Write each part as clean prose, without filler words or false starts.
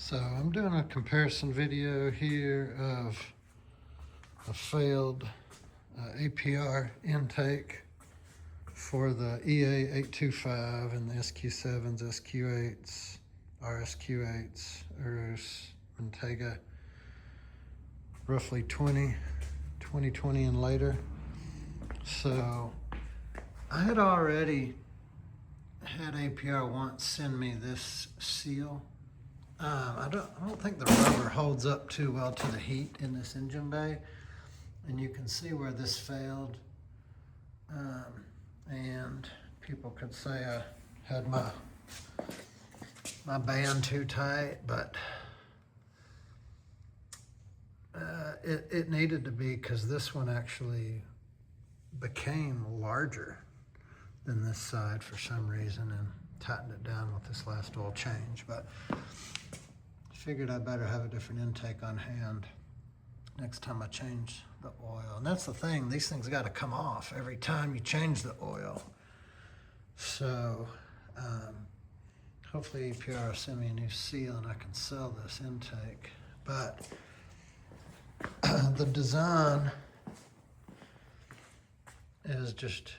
So I'm doing a comparison video here of a failed APR intake for the EA825 and the SQ7s, SQ8s, RSQ8s, Urus, Mentega, roughly 2020 and later. So I had already had APR once send me this seal. I don't think the rubber holds up too well to the heat in this engine bay, and you can see where this failed. And people could say I had my band too tight, but it needed to be, because this one actually became larger than this side for some reason, and tightened it down with this last oil change. But figured I better have a different intake on hand next time I change the oil. And that's the thing, these things got to come off every time you change the oil. So hopefully APR will send me a new seal and I can sell this intake. But the design is just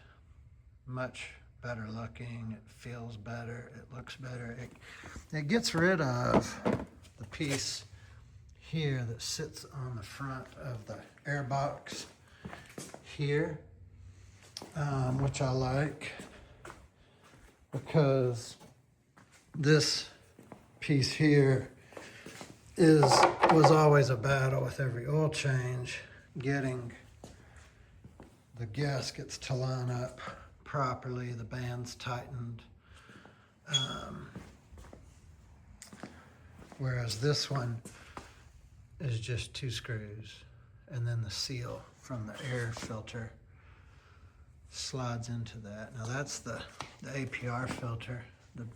much better looking. It feels better, it looks better. It gets rid of the piece here that sits on the front of the air box here, which I like, because this piece here was always a battle with every oil change, getting the gaskets to line up properly, the bands tightened. Whereas this one is just 2 screws, and then the seal from the air filter slides into that. Now that's the APR filter. The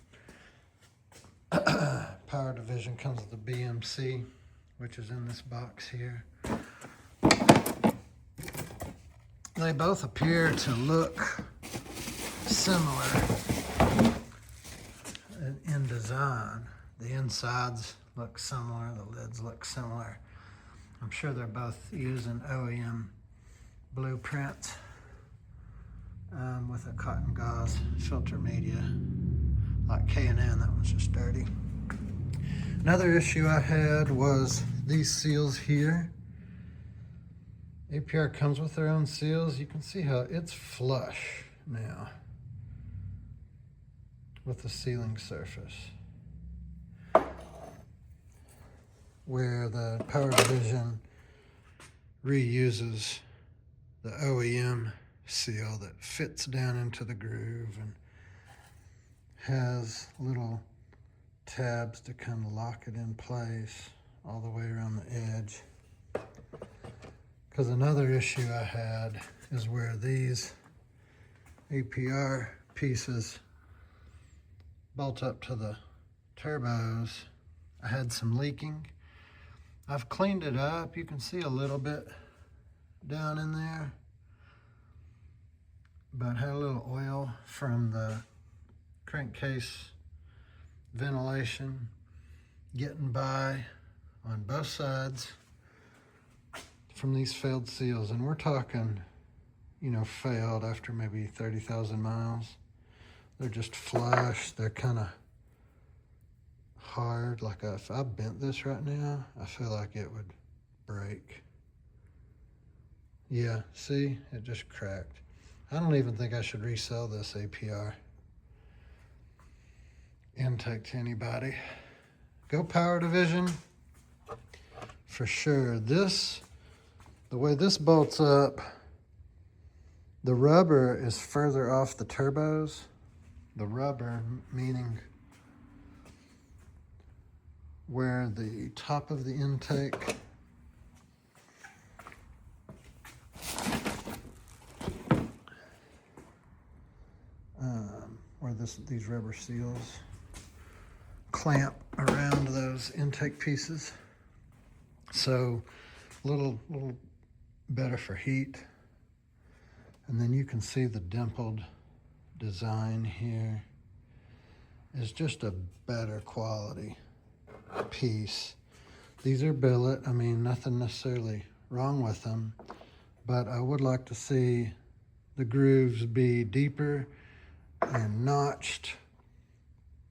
power division comes with the BMC, which is in this box here. They both appear to look similar in design. The insides look similar, the lids look similar. I'm sure they're both using OEM blueprints with a cotton gauze filter media like K&N. That one's just dirty. Another issue I had was these seals here. APR comes with their own seals. You can see how it's flush now with the sealing surface, where the power division reuses the OEM seal that fits down into the groove and has little tabs to kind of lock it in place all the way around the edge. Because another issue I had is where these APR pieces bolt up to the turbos, I had some leaking. I've cleaned it up. You can see a little bit down in there, but had a little oil from the crankcase ventilation getting by on both sides from these failed seals. And we're talking, you know, failed after maybe 30,000 miles. They're just flush. They're kind of hard. Like if I bent this right now, I feel like it would break. Yeah, see, it just cracked. I don't even think I should resell this APR intake to anybody. Go power division for sure. This, the way this bolts up, the rubber is further off the turbos. The rubber meaning where the top of the intake where these rubber seals clamp around those intake pieces. So a little better for heat. And then you can see the dimpled design here is just a better quality piece. These are billet. I mean, nothing necessarily wrong with them, but I would like to see the grooves be deeper and notched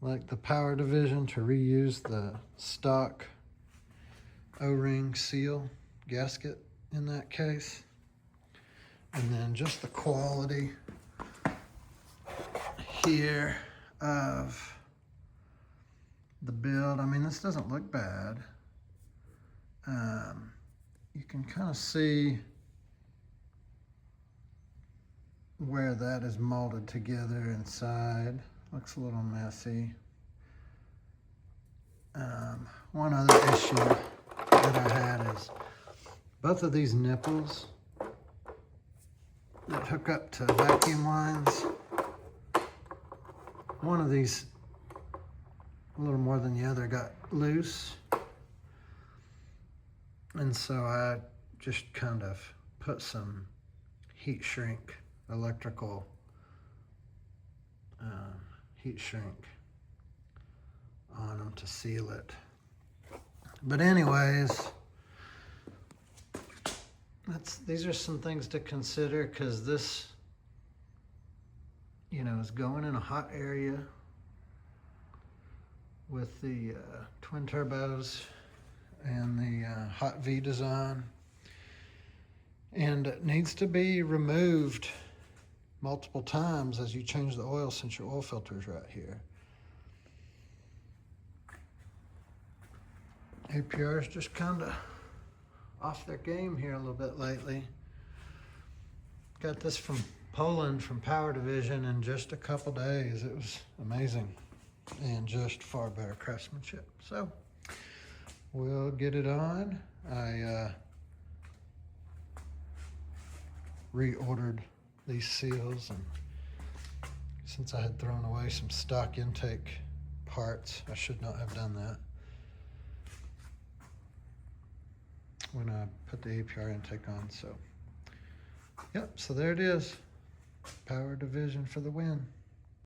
like the power division, to reuse the stock O-ring seal gasket in that case. And then just the quality here of the build. I mean, this doesn't look bad. You can kind of see where that is molded together inside. Looks a little messy. One other issue that I had is both of these nipples that hook up to vacuum lines. One of these, a little more than the other, got loose. And so I just kind of put some heat shrink, electrical heat shrink on them to seal it. But anyways, these are some things to consider, because this, you know, is going in a hot area with the twin turbos and the hot V design, and it needs to be removed multiple times as you change the oil, since your oil filter is right here. APR is just kind of off their game here a little bit lately. Got this from Poland, from Power Division, in just a couple days. It was amazing, and just far better craftsmanship. So we'll get it on. I reordered these seals, and since I had thrown away some stock intake parts, I should not have done that when I put the APR intake on. So yep, so there it is. Power Division for the win.